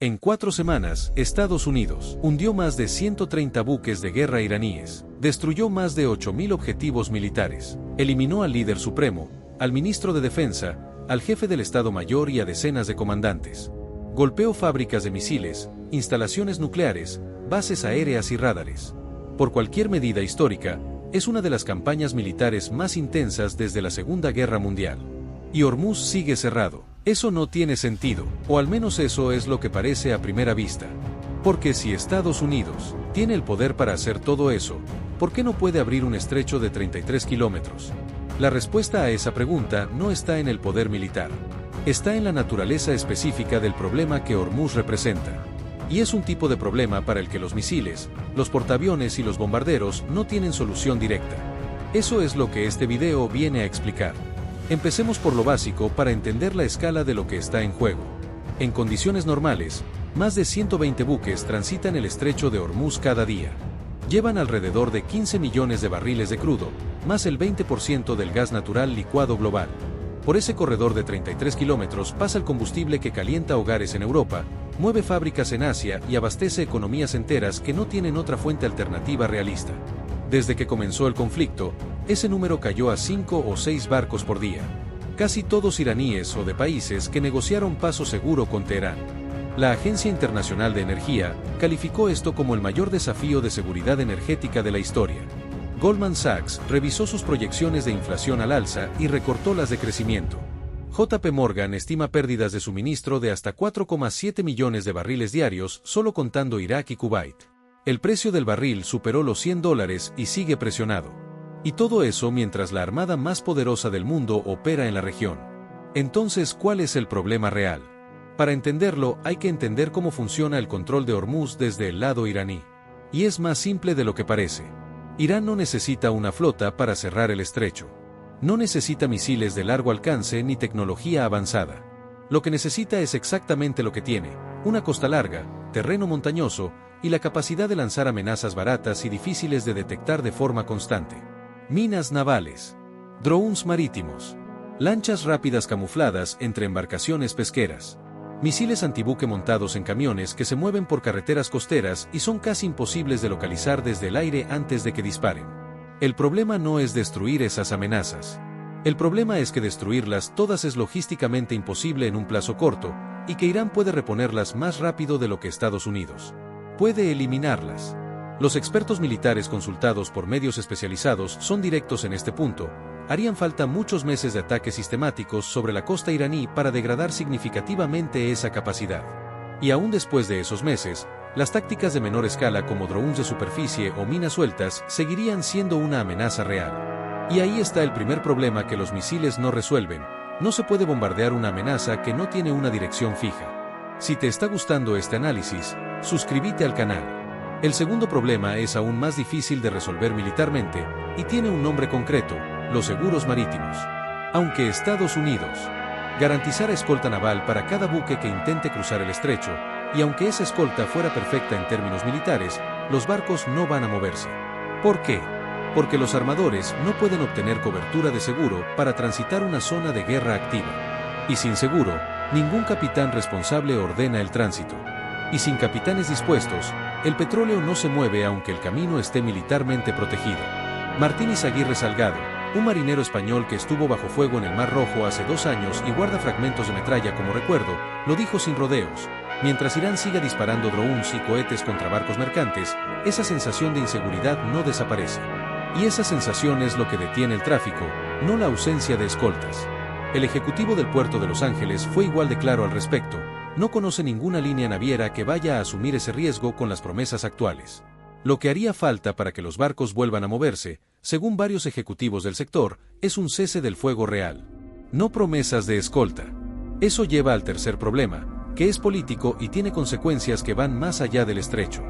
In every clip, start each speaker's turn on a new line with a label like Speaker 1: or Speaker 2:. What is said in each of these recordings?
Speaker 1: En 4 semanas, Estados Unidos hundió más de 130 buques de guerra iraníes, destruyó más de 8.000 objetivos militares, eliminó al líder supremo, al ministro de Defensa, al jefe del Estado Mayor y a decenas de comandantes. Golpeó fábricas de misiles, instalaciones nucleares, bases aéreas y radares. Por cualquier medida histórica, es una de las campañas militares más intensas desde la Segunda Guerra Mundial. Y Hormuz sigue cerrado. Eso no tiene sentido, o al menos eso es lo que parece a primera vista. Porque si Estados Unidos tiene el poder para hacer todo eso, ¿por qué no puede abrir un estrecho de 33 kilómetros? La respuesta a esa pregunta no está en el poder militar. Está en la naturaleza específica del problema que Hormuz representa. Y es un tipo de problema para el que los misiles, los portaaviones y los bombarderos no tienen solución directa. Eso es lo que este video viene a explicar. Empecemos por lo básico para entender la escala de lo que está en juego. En condiciones normales, más de 120 buques transitan el estrecho de Hormuz cada día. Llevan alrededor de 15 millones de barriles de crudo, más el 20% del gas natural licuado global. Por ese corredor de 33 kilómetros pasa el combustible que calienta hogares en Europa, mueve fábricas en Asia y abastece economías enteras que no tienen otra fuente alternativa realista. Desde que comenzó el conflicto, ese número cayó a 5 o 6 barcos por día. Casi todos iraníes o de países que negociaron paso seguro con Teherán. La Agencia Internacional de Energía calificó esto como el mayor desafío de seguridad energética de la historia. Goldman Sachs revisó sus proyecciones de inflación al alza y recortó las de crecimiento. JP Morgan estima pérdidas de suministro de hasta 4,7 millones de barriles diarios solo contando Irak y Kuwait. El precio del barril superó los $100 y sigue presionado. Y todo eso mientras la armada más poderosa del mundo opera en la región. Entonces, ¿cuál es el problema real? Para entenderlo, hay que entender cómo funciona el control de Hormuz desde el lado iraní. Y es más simple de lo que parece. Irán no necesita una flota para cerrar el estrecho. No necesita misiles de largo alcance ni tecnología avanzada. Lo que necesita es exactamente lo que tiene: una costa larga, terreno montañoso, y la capacidad de lanzar amenazas baratas y difíciles de detectar de forma constante. Minas navales, drones marítimos, lanchas rápidas camufladas entre embarcaciones pesqueras, misiles antibuque montados en camiones que se mueven por carreteras costeras y son casi imposibles de localizar desde el aire antes de que disparen. El problema no es destruir esas amenazas. El problema es que destruirlas todas es logísticamente imposible en un plazo corto, y que Irán puede reponerlas más rápido de lo que Estados Unidos puede eliminarlas. Los expertos militares consultados por medios especializados son directos en este punto. Harían falta muchos meses de ataques sistemáticos sobre la costa iraní para degradar significativamente esa capacidad. Y aún después de esos meses, las tácticas de menor escala como drones de superficie o minas sueltas seguirían siendo una amenaza real. Y ahí está el primer problema que los misiles no resuelven: no se puede bombardear una amenaza que no tiene una dirección fija. Si te está gustando este análisis, suscríbete al canal. El segundo problema es aún más difícil de resolver militarmente, y tiene un nombre concreto: los seguros marítimos. Aunque Estados Unidos garantizara escolta naval para cada buque que intente cruzar el estrecho, y aunque esa escolta fuera perfecta en términos militares, los barcos no van a moverse. ¿Por qué? Porque los armadores no pueden obtener cobertura de seguro para transitar una zona de guerra activa. Y sin seguro, ningún capitán responsable ordena el tránsito. Y sin capitanes dispuestos, el petróleo no se mueve aunque el camino esté militarmente protegido. Martín Izaguirre Salgado, un marinero español que estuvo bajo fuego en el Mar Rojo hace 2 años y guarda fragmentos de metralla como recuerdo, lo dijo sin rodeos: mientras Irán siga disparando drones y cohetes contra barcos mercantes, esa sensación de inseguridad no desaparece. Y esa sensación es lo que detiene el tráfico, no la ausencia de escoltas. El ejecutivo del puerto de Los Ángeles fue igual de claro al respecto: no conoce ninguna línea naviera que vaya a asumir ese riesgo con las promesas actuales. Lo que haría falta para que los barcos vuelvan a moverse, según varios ejecutivos del sector, es un cese del fuego real. No promesas de escolta. Eso lleva al tercer problema, que es político y tiene consecuencias que van más allá del estrecho.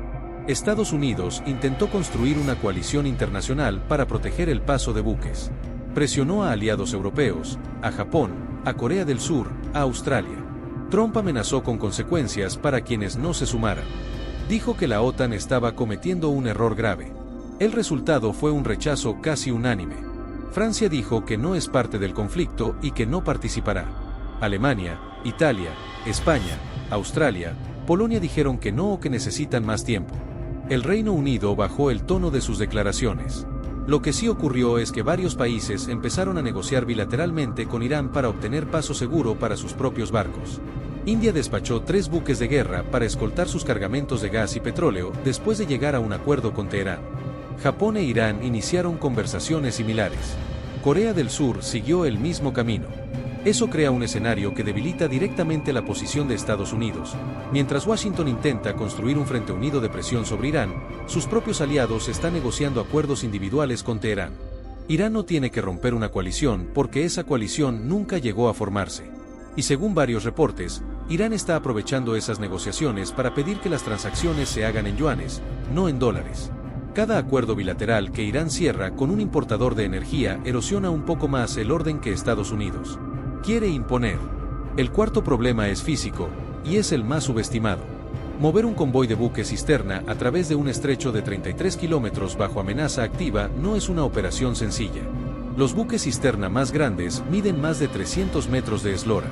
Speaker 1: Estados Unidos intentó construir una coalición internacional para proteger el paso de buques. Presionó a aliados europeos, a Japón, a Corea del Sur, a Australia. Trump amenazó con consecuencias para quienes no se sumaran. Dijo que la OTAN estaba cometiendo un error grave. El resultado fue un rechazo casi unánime. Francia dijo que no es parte del conflicto y que no participará. Alemania, Italia, España, Australia, Polonia dijeron que no o que necesitan más tiempo. El Reino Unido bajó el tono de sus declaraciones. Lo que sí ocurrió es que varios países empezaron a negociar bilateralmente con Irán para obtener paso seguro para sus propios barcos. India despachó 3 buques de guerra para escoltar sus cargamentos de gas y petróleo después de llegar a un acuerdo con Teherán. Japón e Irán iniciaron conversaciones similares. Corea del Sur siguió el mismo camino. Eso crea un escenario que debilita directamente la posición de Estados Unidos. Mientras Washington intenta construir un frente unido de presión sobre Irán, sus propios aliados están negociando acuerdos individuales con Teherán. Irán no tiene que romper una coalición porque esa coalición nunca llegó a formarse. Y según varios reportes, Irán está aprovechando esas negociaciones para pedir que las transacciones se hagan en yuanes, no en dólares. Cada acuerdo bilateral que Irán cierra con un importador de energía erosiona un poco más el orden que Estados Unidos quiere imponer. El cuarto problema es físico, y es el más subestimado. Mover un convoy de buques cisterna a través de un estrecho de 33 kilómetros bajo amenaza activa no es una operación sencilla. Los buques cisterna más grandes miden más de 300 metros de eslora.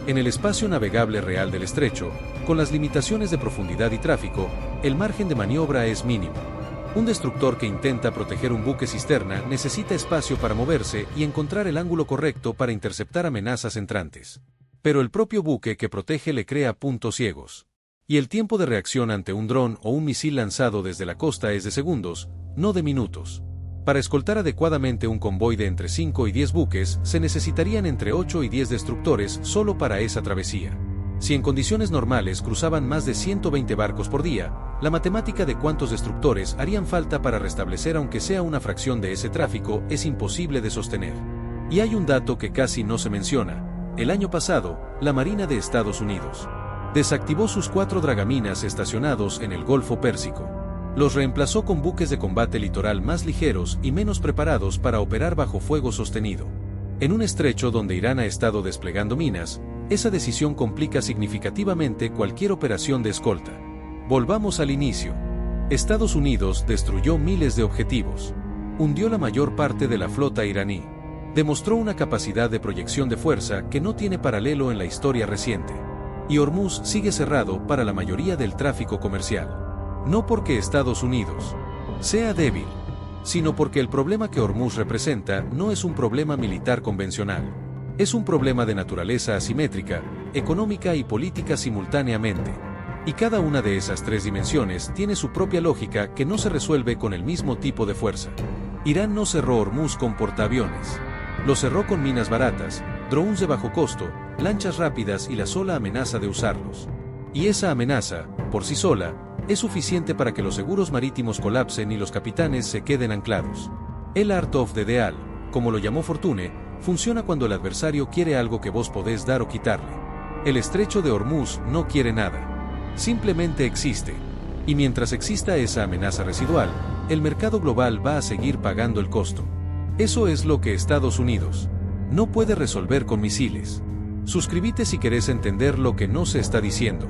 Speaker 1: En el espacio navegable real del estrecho, con las limitaciones de profundidad y tráfico, el margen de maniobra es mínimo. Un destructor que intenta proteger un buque cisterna necesita espacio para moverse y encontrar el ángulo correcto para interceptar amenazas entrantes. Pero el propio buque que protege le crea puntos ciegos. Y el tiempo de reacción ante un dron o un misil lanzado desde la costa es de segundos, no de minutos. Para escoltar adecuadamente un convoy de entre 5 y 10 buques, se necesitarían entre 8 y 10 destructores solo para esa travesía. Si en condiciones normales cruzaban más de 120 barcos por día, la matemática de cuántos destructores harían falta para restablecer aunque sea una fracción de ese tráfico es imposible de sostener. Y hay un dato que casi no se menciona. El año pasado, la Marina de Estados Unidos desactivó sus 4 dragaminas estacionados en el Golfo Pérsico. Los reemplazó con buques de combate litoral más ligeros y menos preparados para operar bajo fuego sostenido. En un estrecho donde Irán ha estado desplegando minas, esa decisión complica significativamente cualquier operación de escolta. Volvamos al inicio. Estados Unidos destruyó miles de objetivos. Hundió la mayor parte de la flota iraní. Demostró una capacidad de proyección de fuerza que no tiene paralelo en la historia reciente. Y Hormuz sigue cerrado para la mayoría del tráfico comercial. No porque Estados Unidos sea débil, sino porque el problema que Hormuz representa no es un problema militar convencional. Es un problema de naturaleza asimétrica, económica y política simultáneamente. Y cada una de esas 3 dimensiones tiene su propia lógica que no se resuelve con el mismo tipo de fuerza. Irán no cerró Hormuz con portaaviones. Lo cerró con minas baratas, drones de bajo costo, lanchas rápidas y la sola amenaza de usarlos. Y esa amenaza, por sí sola, es suficiente para que los seguros marítimos colapsen y los capitanes se queden anclados. El Art of the Deal, como lo llamó Fortune, funciona cuando el adversario quiere algo que vos podés dar o quitarle. El estrecho de Hormuz no quiere nada. Simplemente existe. Y mientras exista esa amenaza residual, el mercado global va a seguir pagando el costo. Eso es lo que Estados Unidos no puede resolver con misiles. Suscríbete si querés entender lo que no se está diciendo.